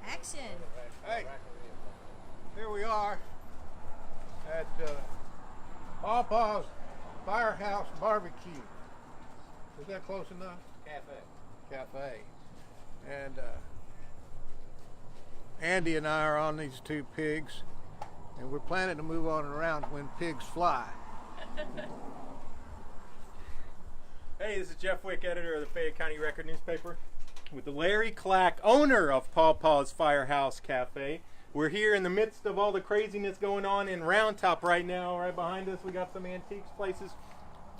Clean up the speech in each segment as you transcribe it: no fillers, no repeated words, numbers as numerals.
Action. Hey, here we are at Paw Paw's Firehouse Barbecue. Is that close enough? Cafe. And Andy and I are on these two pigs, and we're planning to move on around when pigs fly. Hey, this is Jeff Wick, editor of the Fayette County Record newspaper, with the Larry Clack, owner of Paw Paw's Firehouse Cafe. We're here in the midst of all the craziness going on in Round Top right now. Right behind us, we got some antiques places.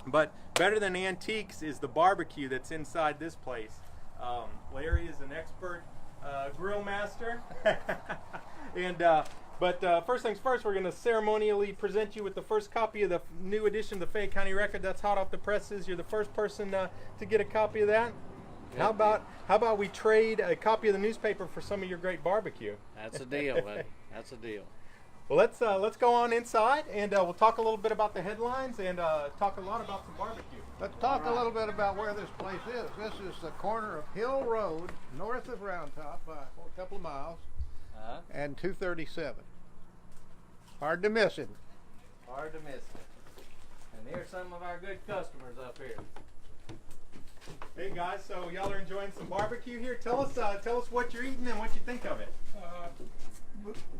But better than antiques is the barbecue that's inside this place. Larry is an expert grill master. But first things first, we're going to ceremonially present you with the first copy of the new edition of the Fayette County Record that's hot off the presses. You're the first person to get a copy of that. Yep. How about we trade a copy of the newspaper for some of your great barbecue? That's a deal, buddy. That's a deal. Well, let's go on inside, and we'll talk a little bit about the headlines and talk a lot about some barbecue. Let's talk a little bit about where this place is. This is the corner of Hill Road, north of Round Top, by a couple of miles, and 237. Hard to miss it. Hard to miss it. And here's some of our good customers up here. Hey guys, so y'all are enjoying some barbecue here. Tell us what you're eating and what you think of it.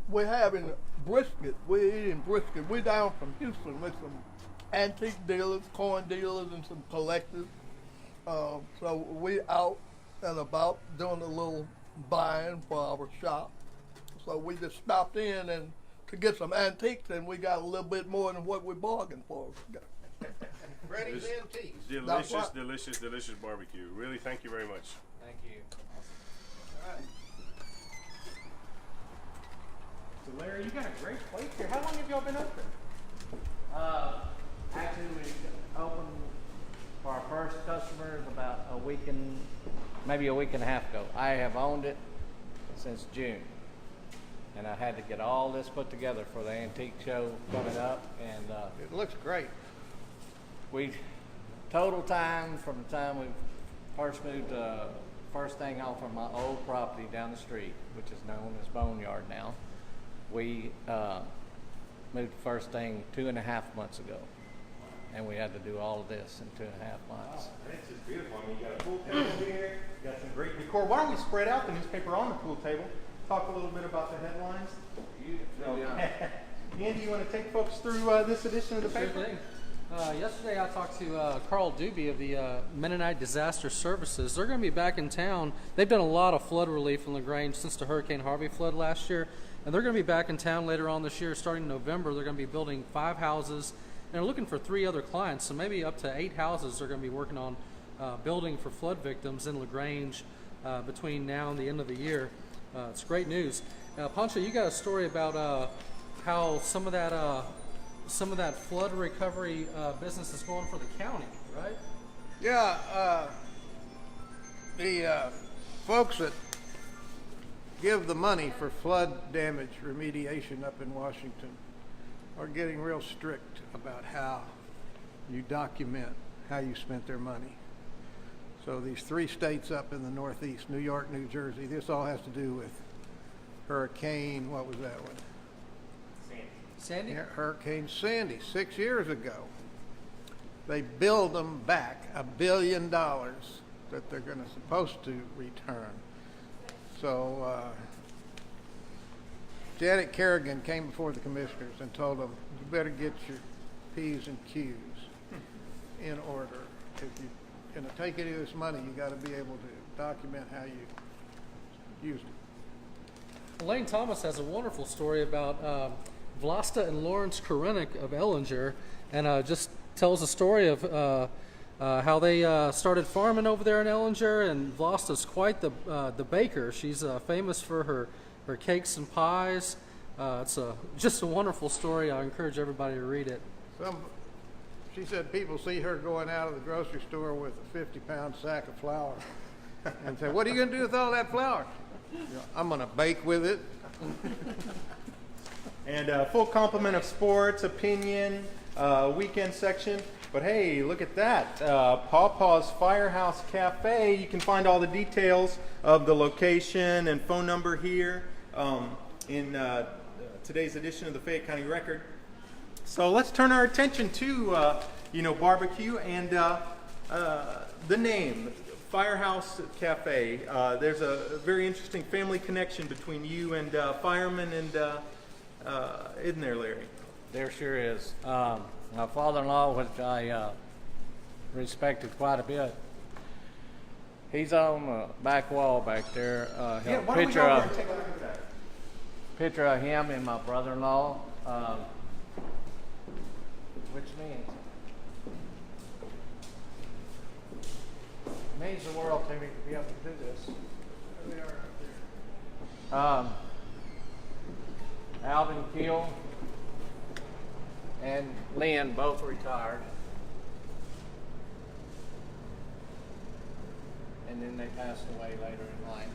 We're having brisket. We're eating brisket. We're down from Houston with some antique dealers, corn dealers, and some collectors. So we out and about doing a little buying for our shop. So we just stopped in and to get some antiques, and we got a little bit more than what we bargained for. Freddy's Antiques. Delicious barbecue. Really, thank you very much. Thank you. All right. So Larry, you got a great place here. How long have y'all been open? Actually, we opened for our first customers about maybe a week and a half ago. I have owned it since June. And I had to get all this put together for the antique show coming up, and It looks great. total time from the time we first moved first thing home from my old property down the street, which is known as Boneyard now. We moved first thing 2.5 months ago, and we had to do all of this in 2.5 months. Wow, this is beautiful. I mean, you got a pool table here. You got some great decor. Why don't we spread out the newspaper on the pool table? Talk a little bit about the headlines. Andy, you want to take folks through this edition of the paper? Sure thing. Yesterday I talked to Carl Doobie of the Mennonite Disaster Services. They're going to be back in town. They've done a lot of flood relief in LaGrange since the Hurricane Harvey flood last year. And they're going to be back in town later on this year. Starting in November, they're going to be building 5 houses. And they're looking for 3 other clients. So maybe up to 8 houses they're going to be working on building for flood victims in LaGrange between now and the end of the year. It's great news. Pancho, you got a story about how some of that flood recovery business is going for the county, right? Yeah, the folks that give the money for flood damage remediation up in Washington are getting real strict about how you document how you spent their money. So these 3 states up in the Northeast, New York, New Jersey, this all has to do with Hurricane, what was that one? Sandy? Yeah, Hurricane Sandy, 6 years ago. They billed them back $1 billion that they're supposed to return. So Janet Kerrigan came before the commissioners and told them, you better get your P's and Q's in order. If you're going to take any of this money, you got to be able to document how you used it. Elaine Thomas has a wonderful story about Vlasta and Lawrence Korenik of Ellinger, and just tells a story of how they started farming over there in Ellinger, and Vlasta's quite the baker. She's famous for her cakes and pies. It's just a wonderful story. I encourage everybody to read it. She said people see her going out of the grocery store with a 50-pound sack of flour and say, what are you going to do with all that flour? I'm going to bake with it. And full complement of sports, opinion, weekend section. But hey, look at that. Paw Paw's Firehouse Cafe. You can find all the details of the location and phone number here in today's edition of the Fayette County Record. So let's turn our attention to, barbecue and the name, Firehouse Cafe. There's a very interesting family connection between you and firemen, and isn't there, Larry? There sure is. My father-in-law, which I respected quite a bit, he's on the back wall back there. Why don't we go over and take a look at that? Picture of him and my brother-in-law, which means the world to me to be able to do this. There they are up there. Alvin Keel and Lynn both retired. And then they passed away later in life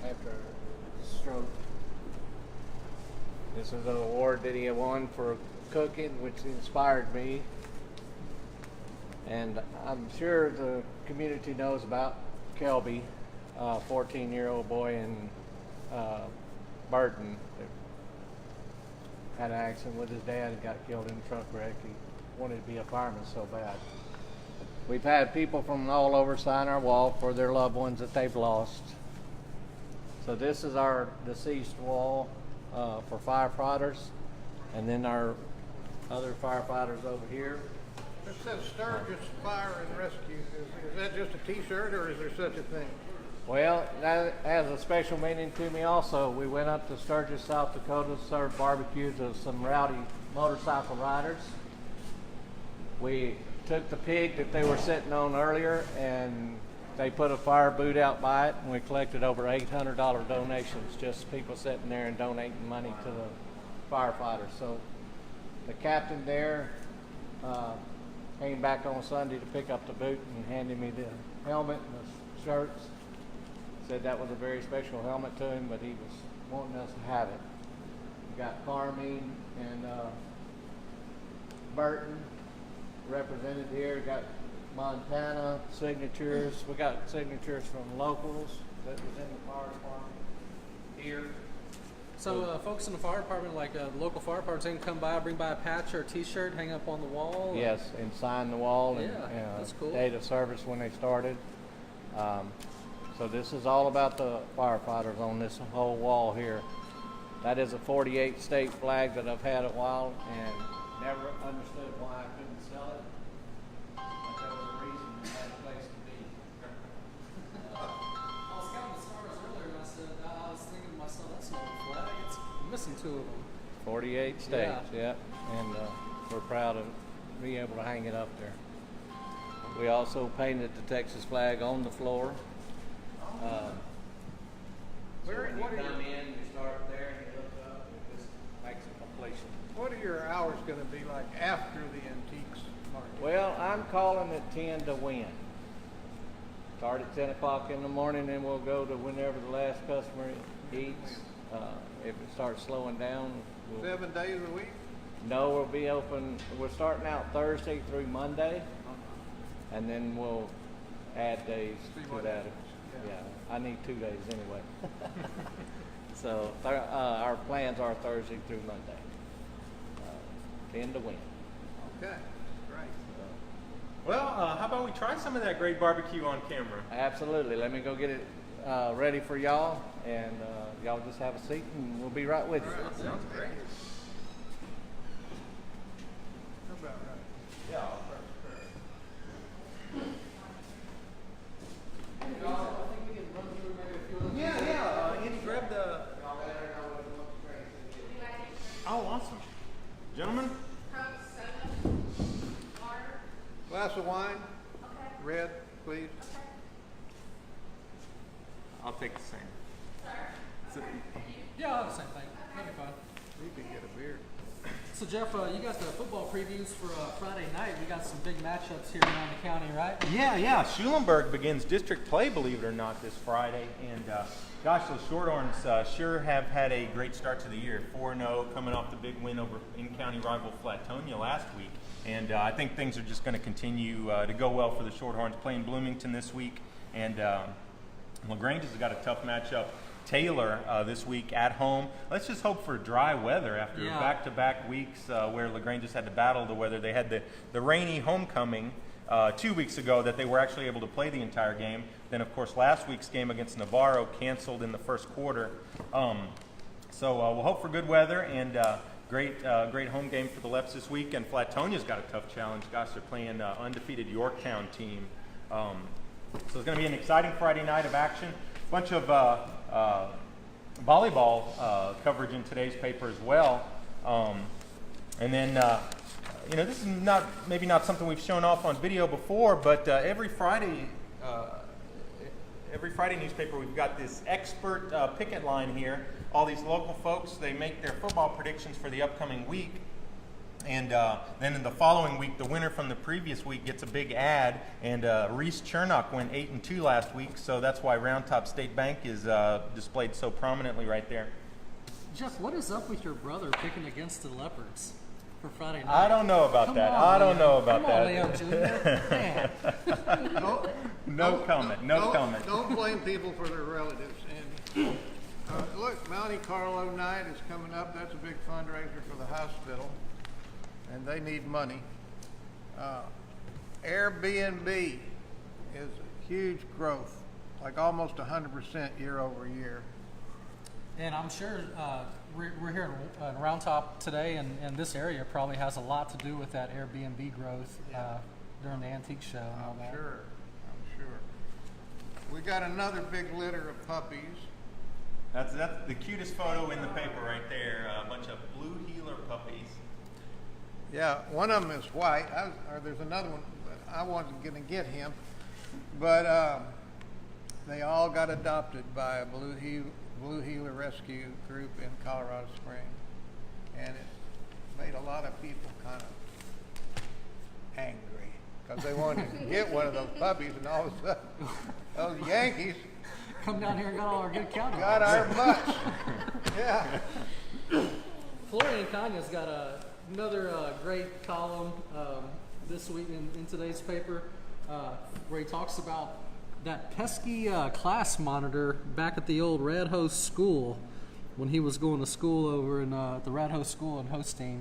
after a stroke. This is an award that he won for cooking, which inspired me. And I'm sure the community knows about Kelby, a 14-year-old boy in Burton that had an accident with his dad and got killed in a truck wreck. He wanted to be a fireman so bad. We've had people from all over sign our wall for their loved ones that they've lost. So this is our deceased wall for firefighters, and then our other firefighters over here. It says Sturgis Fire and Rescue. Is that just a T-shirt, or is there such a thing? Well, that has a special meaning to me also. We went up to Sturgis, South Dakota, served barbecues of some rowdy motorcycle riders. We took the pig that they were sitting on earlier, and they put a fire boot out by it, and we collected over $800 donations, just people sitting there and donating money to the firefighters. So the captain there came back on Sunday to pick up the boot and handed me the helmet and the shirts. Said that was a very special helmet to him, but he was wanting us to have it. We got Carmine and Burton represented here. Got Montana signatures. We got signatures from locals that was in the fire department here. So folks in the fire department, like local fire departments, they can come by, bring by a patch or a T-shirt, hang up on the wall. Yes, and sign the wall and that's cool. date of service when they started. So this is all about the firefighters on this whole wall here. That is a 48 state flag that I've had a while and never understood why I couldn't sell it. But there was a reason it had a place to be. I was counting the stars earlier, and I was thinking to myself, that's not a flag. It's missing 2 of them. 48 states, yeah. And we're proud of being able to hang it up there. We also painted the Texas flag on the floor. So when you come in, you start there and you look up, it just makes a completion. What are your hours going to be like after the antiques market? Well, I'm calling it 10 to win. Start at 10 o'clock in the morning, then we'll go to whenever the last customer eats. If it starts slowing down, 7 days a week? No, we'll be open. We're starting out Thursday through Monday, and then we'll add days to that. Yeah, I need 2 days anyway. So our plans are Thursday through Monday. 10 to win. Okay, great. Well, how about we try some of that great barbecue on camera? Absolutely. Let me go get it ready for y'all, and y'all just have a seat, and we'll be right with you. That sounds great. How about right? Yeah. Andy, grab the. Oh, awesome. Gentlemen? Glass of wine? Red, please. I'll take the same. Yeah, I'll have the same thing. That'd be fine. You can get a beer. So Jeff, you got the football previews for Friday night. We got some big matchups here around the county, right? Yeah. Schulenburg begins district play, believe it or not, this Friday. And gosh, those Shorthorns sure have had a great start to the year. 4-0, coming off the big win over in-county rival Flatonia last week. And I think things are just going to continue to go well for the Shorthorns, playing Bloomington this week. And LaGrange has got a tough matchup. Taylor this week at home. Let's just hope for dry weather after back-to-back weeks where LaGrange just had to battle the weather. They had the rainy homecoming 2 weeks ago that they were actually able to play the entire game. Then, of course, last week's game against Navarro canceled in the first quarter. So we'll hope for good weather and great home game for the Leps this week. And Flatonia's got a tough challenge. Gosh, they're playing an undefeated Yorktown team. So it's going to be an exciting Friday night of action. Bunch of volleyball coverage in today's paper as well. And then, this is maybe not something we've shown off on video before, but every Friday newspaper, we've got this expert picket line here. All these local folks, they make their football predictions for the upcoming week. And then in the following week, the winner from the previous week gets a big ad. And Reese Chernock went 8-2 last week, so that's why Round Top State Bank is displayed so prominently right there. Jeff, what is up with your brother picking against the Leopards for Friday night? I don't know about that. I don't know about that. Leo Jr. Man. No comment. Don't blame people for their relatives. And look, Monte Carlo night is coming up. That's a big fundraiser for the hospital, and they need money. Airbnb is a huge growth, like almost 100% year over year. And I'm sure we're here in Round Top today, and this area probably has a lot to do with that Airbnb growth during the antique show and all that. I'm sure. We got another big litter of puppies. That's the cutest photo in the paper right there. A bunch of blue heeler puppies. Yeah, one of them is white. There's another one, but I wasn't going to get him. But they all got adopted by a blue heeler rescue group in Colorado Springs, and it made a lot of people kind of angry because they wanted to get one of those puppies, and all of a sudden, those Yankees come down here and got all our good county. Got our butts. Yeah. Florian Kanya's got another great column this week in today's paper where he talks about that pesky class monitor back at the old Red Host School when he was going to school over in the Red Host School in Hosteen.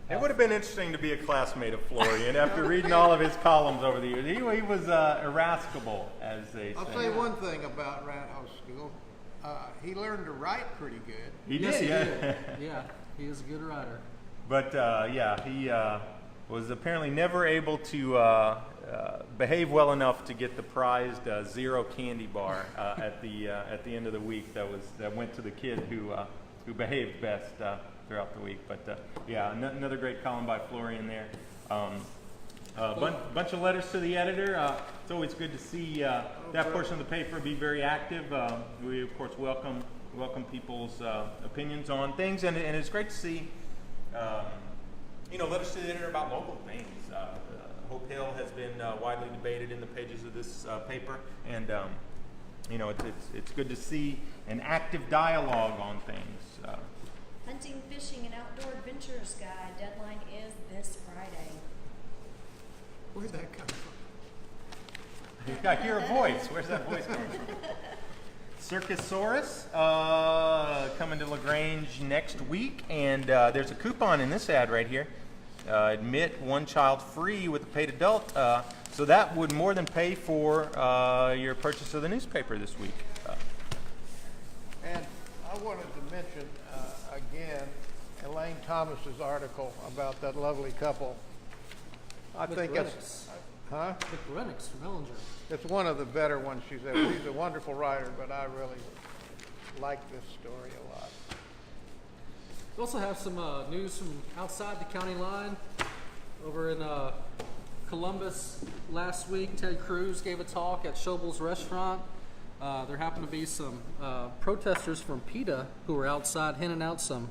It would have been interesting to be a classmate of Florian after reading all of his columns over the years. He was irascible, as they say. I'll say one thing about Rat House School. He learned to write pretty good. He did, yeah. Yeah, he is a good writer. But, he was apparently never able to behave well enough to get the prized zero candy bar at the end of the week that went to the kid who behaved best throughout the week. But another great column by Florian there. Bunch of letters to the editor. It's always good to see that portion of the paper be very active. We of course welcome people's opinions on things, and it's great to see letters to the editor about local things. Hope Hill has been widely debated in the pages of this paper, and it's good to see an active dialogue on things. Hunting, fishing, and outdoor adventures guide deadline is this Friday. Where'd that come from? I hear a voice. Where's that voice coming from? Circusaurus coming to LaGrange next week, and there's a coupon in this ad right here. Admit one child free with a paid adult. So that would more than pay for your purchase of the newspaper this week. And I wanted to mention again Elaine Thomas's article about that lovely couple. I think it's McRennick's from Ellinger. It's one of the better ones she's ever. She's a wonderful writer, but I really like this story a lot. We also have some news from outside the county line. Over in Columbus last week, Ted Cruz gave a talk at Schobel's Restaurant. there happened to be some protesters from PETA who were outside handing out some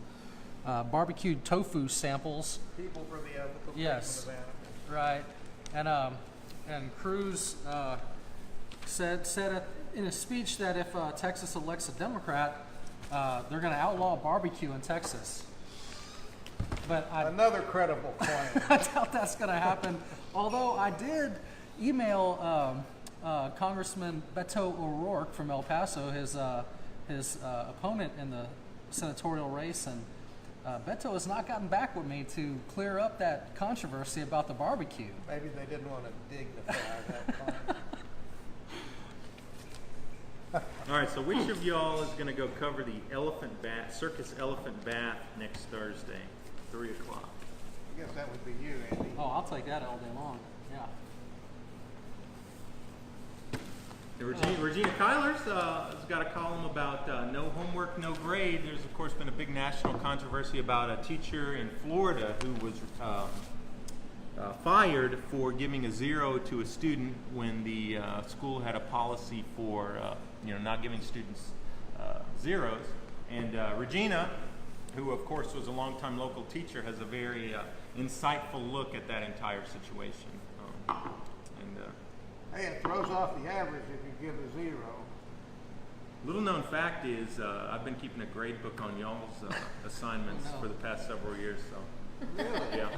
barbecued tofu samples. People for the ethical Yes. treatment of Right, animals. and Cruz said in a speech that if Texas elects a Democrat, they're going to outlaw barbecue in Texas. But Another credible claim. I doubt that's going to happen. Although I did email Congressman Beto O'Rourke from El Paso, his opponent in the senatorial race, and Beto has not gotten back with me to clear up that controversy about the barbecue. Maybe they didn't want to dignify that claim. All right, so which of y'all is going to go cover the circus elephant bath next Thursday, 3 o'clock? I guess that would be you, Andy. Oh, I'll take that all day long. Yeah. Regina Kyler's has got a column about no homework, no grade. There's, of course, been a big national controversy about a teacher in Florida who was fired for giving a 0 to a student when the school had a policy for not giving students zeros. And Regina, who of course was a longtime local teacher, has a very insightful look at that entire situation. Hey, it throws off the average if you give a 0. Little known fact is I've been keeping a grade book on y'all's assignments for the past several years. So Really? yeah.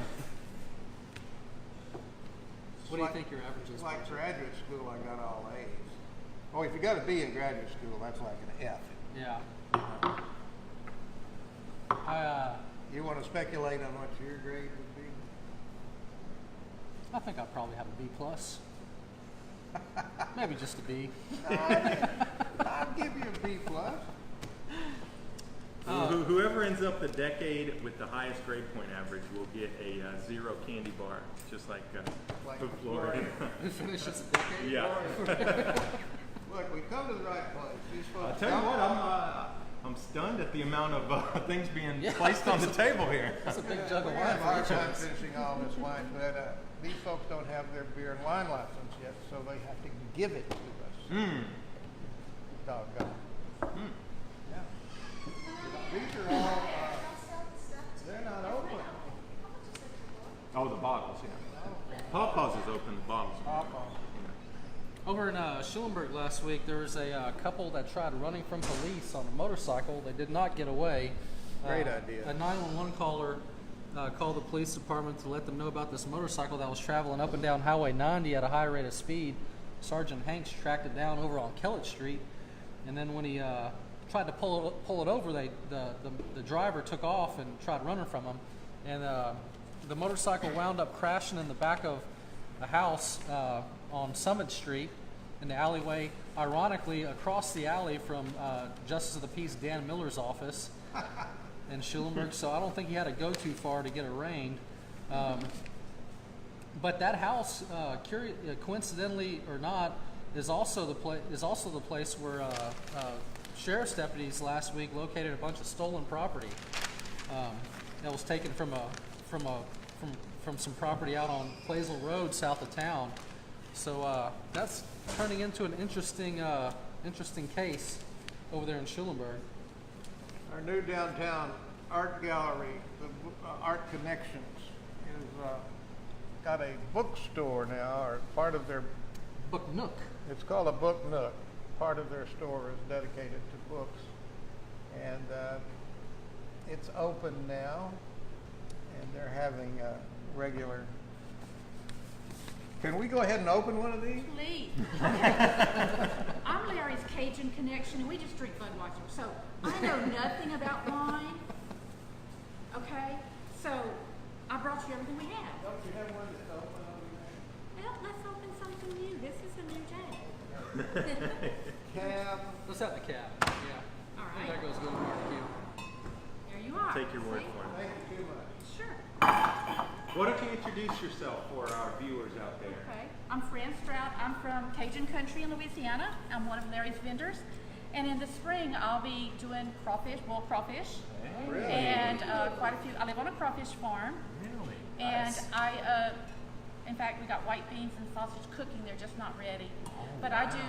What do you think your average is? Like graduate school, I got all A's. Oh, if you got a B in graduate school, that's like an F. Yeah. You want to speculate on what your grade would be? I think I'll probably have a B plus. Maybe just a B. I'll give you a B plus. Whoever ends up the decade with the highest grade point average will get a 0 candy bar, just like Florida. Who finishes the decade? Yeah. Look, we come to the right place. These I folks tell you what, I'm stunned at the amount of things being placed on the table here. That's a big jug of we wine have a for hard each of time us. finishing all this wine, but these folks don't have their beer and wine license yet, so they have to give it to us. Doggone. Yeah. These are all, they're not open. Oh, the bottles, yeah. Paw Paw's is open, the bottles. Paw Paw. Over in Schulenburg last week, there was a couple that tried running from police on a motorcycle. They did not get away. Great idea. A 911 caller called the police department to let them know about this motorcycle that was traveling up and down Highway 90 at a high rate of speed. Sergeant Hanks tracked it down over on Kellett Street, and then when he tried to pull it over, the driver took off and tried running from him, and the motorcycle wound up crashing in the back of a house on Summit Street in the alleyway, ironically across the alley from Justice of the Peace Dan Miller's office in Schulenburg. So I don't think he had to go too far to get arraigned. But that house, coincidentally or not, is also the place where sheriff's deputies last week located a bunch of stolen property that was taken from some property out on Plaisel Road south of town. So that's turning into an interesting case over there in Schulenburg. Our new downtown art gallery, the Art Connections, is got a bookstore now, or part of their Book Nook. It's called a Book Nook. Part of their store is dedicated to books, and it's open now, and they're having regular. Can we go ahead and open one of these? Please. I'm Larry's Cajun Connection, and we just drink Budweiser. So I know nothing about wine. Okay? So I brought you everything we have. Don't you have one that's open over there? Well, let's open something new. This is a new day. Cab. Let's have the cab. Yeah. All I think right. that goes good with barbecue. There you are. Take your word See? for it. Thank you too much. Sure. Why don't you introduce yourself for our viewers out there? Okay. I'm Fran Stroud. I'm from Cajun Country in Louisiana. I'm one of Larry's vendors. And in the spring, I'll be doing crawfish, boiled crawfish. Really? And quite a few. I live on a crawfish farm. Really? And in fact, we got white beans and sausage cooking. They're just not ready. But I do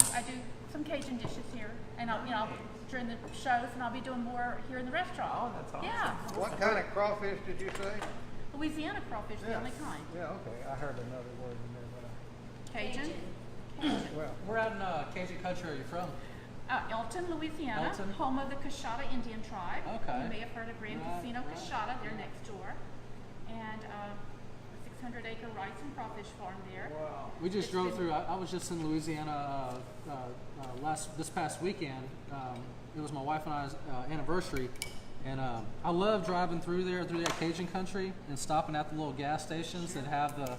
some Cajun dishes here, and I'll during the shows, and I'll be doing more here in the restaurant. Oh, that's awesome. Yeah, What kind of crawfish did you say? Louisiana crawfish, the only kind. Yeah, okay. I heard another word in there, but Cajun. well, We're out in Cajun country. Are you from? Elton, Louisiana, Elton? home of the Coshada Indian tribe. Okay. You may have heard of Grand Casino Coshada. They're next door, and a 600-acre rice and crawfish farm there. wow. We just It's drove been- through. I was just in Louisiana this past weekend. It was my wife and I's anniversary, and I love driving through that Cajun country and stopping at the little gas stations that have the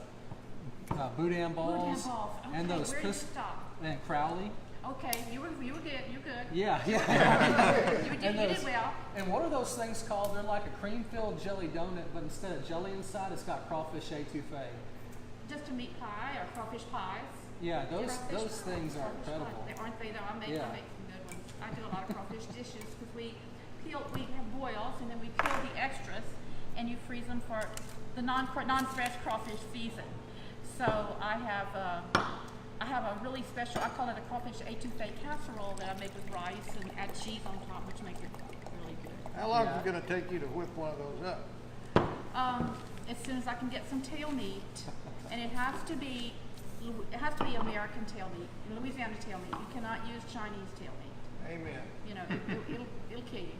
boudin balls balls. and Okay, those where did you stop? and Crowley. Okay, you were good. You're good. Yeah, You And did those- well. And what are those things called? They're like a cream-filled jelly donut, but instead of jelly inside, it's got crawfish étouffée. Just a meat pie or crawfish pies. Yeah, those Crawfish things are crawfish incredible. pies. Aren't they though? I make Yeah. some good ones. I do a lot of crawfish dishes because we have boils and then we peel the extras and you freeze them for the non-fresh crawfish season. So I have a really special, I call it a crawfish étouffée casserole that I make with rice and add cheese on top, which makes it really good. How long is it going to take you to whip one of those up? As soon as I can get some tail meat, and it has to be American tail meat, Louisiana tail meat. You cannot use Chinese tail meat. Amen. You know, it'll kill you.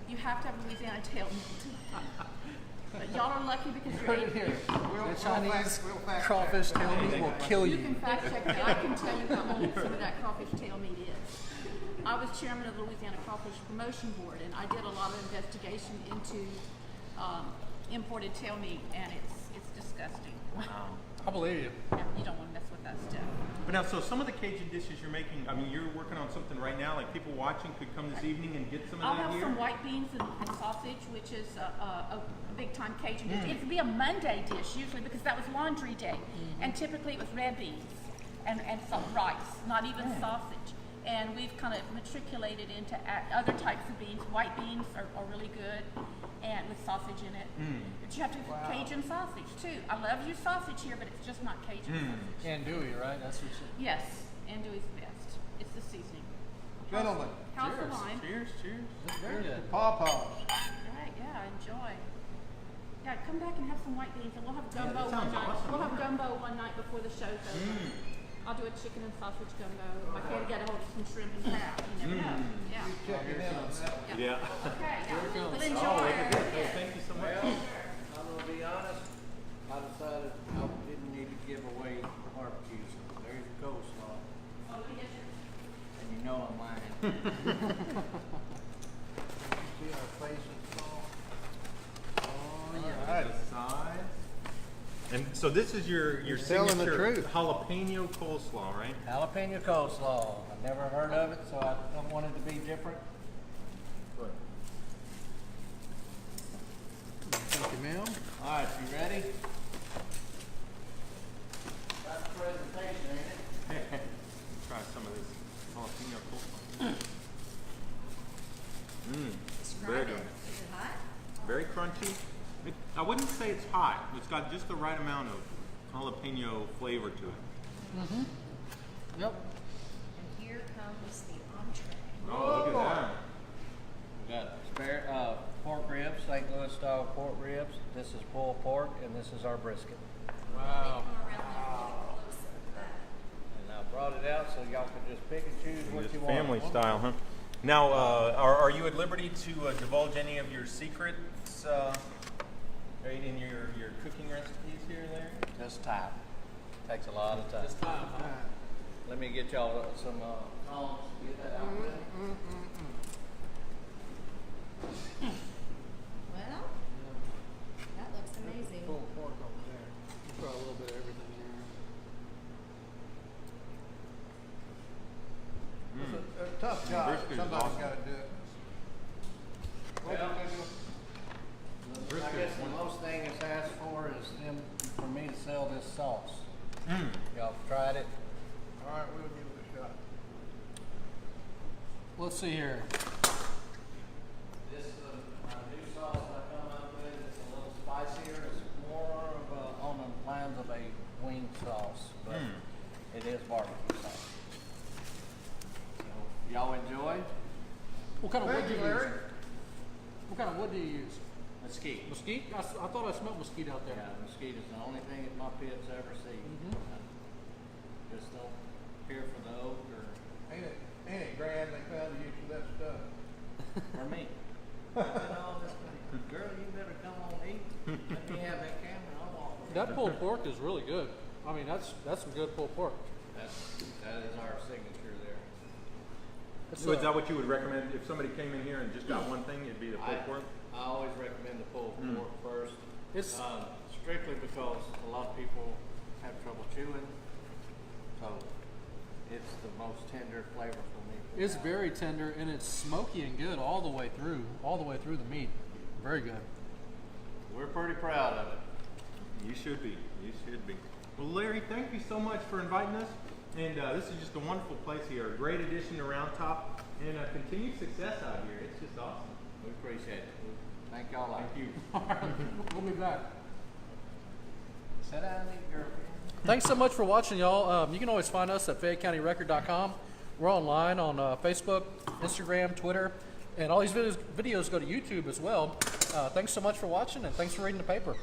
You have to have Louisiana tail meat. But y'all are lucky because you're Here, We'll the Chinese fact crawfish check. tail meat will kill You you. can fact check me. I can tell you how old some of that crawfish tail meat is. I was chairman of the Louisiana Crawfish Promotion Board, and I did a lot of investigation into imported tail meat, and it's disgusting. Wow. I believe you. Yeah, you don't want to mess with that stuff. But now, so some of the Cajun dishes you're making, I mean, you're working on something right now, like people watching could come this evening and get some of I'll that have here? some white beans and sausage, which is a big time Cajun dish. It'd be a Monday dish usually because that was laundry day, and typically it was red beans and some rice, not even sausage. And we've kind of matriculated into other types of beans. White beans are really good, and with sausage in it. But you have to have Cajun sausage too. I love your sausage here, but it's just not Cajun sausage. Andouille, right? That's what you. Yes, andouille's the best. It's the seasoning. Gentlemen, How's the wine? Cheers, cheers. Very good. Paw Paws. Right, yeah, enjoy. Yeah, come back and have some white beans, and we'll have gumbo that sounds one night. awesome. We'll have gumbo one night before the show's over. I'll do a chicken and sausage gumbo. My kid got a hold of some shrimp and crab. You never know. Yeah. Checking in on that. Yeah. Okay, yeah. Well, Oh, enjoy. thank you so much. I'm gonna be honest, I decided I didn't need to give away barbecues. There's your coleslaw, Oh, yes, sir. and you know I'm lying. See our faces fall. All right. Sides. And so this is your telling the signature truth. jalapeno coleslaw, right? Jalapeno coleslaw. I've never heard of it, so I wanted to be different. Thank you, ma'am. All right, you ready? That's the presentation, ain't it? Try some of this jalapeno coleslaw. Very good. Is it hot? Very crunchy. I wouldn't say it's hot. It's got just the right amount of jalapeno flavor to it. Yep. And here comes the entree. Oh, look at that. We got pork ribs, St. Louis style pork ribs. This is pulled pork, and this is our brisket. Wow. Come around there and get closer to that. And I brought it out so y'all can just pick and choose what Just you want. family style, huh? Now, are you at liberty to divulge any of your secrets right in your cooking recipes here, Larry? Just time. Takes a lot of time. This time, huh? Let me get y'all some tongs. Get that out there. Well, that looks amazing. Pulled pork over there. Throw a little bit of everything there. It's a tough job. brisket is Somebody's awesome. got to do it. Well, I Brisket guess is the most thing it's asked for is them for me to sell this sauce. Mm. Y'all tried it? All right, we'll give it a shot. Let's see here. This is a new sauce I come up with. It's a little spicier. It's more of on the lines of a wing sauce, but it it is barbecue sauce. So, y'all enjoy? What kind of wood Thank do you, you use? Larry. What kind of wood do you use? Mesquite. Mesquite? I thought I smelled mesquite out there. Yeah, mesquite is the only thing that my pits ever see. Just don't care for the oak or Ain't it grand they found a use for that stuff? for me. Girl, you better come on eat. Let me have that camera. I'll walk. That pulled pork is really good. I mean, that's some good pulled pork. That is our signature there. It's, So is that what you would recommend if somebody came in here and just got one thing? It'd be the pulled pork. I always recommend the pulled pork first. It's Strictly because a lot of people have trouble chewing, so it's the most tender, flavorful meat. it's very tender and it's smoky and good all the way through the meat. Very good. We're pretty proud of it. You should be. You should be. Well, Larry, thank you so much for inviting us. And this is just a wonderful place here. A great addition to Round Top and continued success out here. It's just awesome. We appreciate it. Thank y'all. Thank you. All right, we'll be back. Sit down and eat, girl. Thanks so much for watching, y'all. You can always find us at FayetteCountyRecord.com. We're online on Facebook, Instagram, Twitter, and all these videos go to YouTube as well. Thanks so much for watching, and thanks for reading the paper.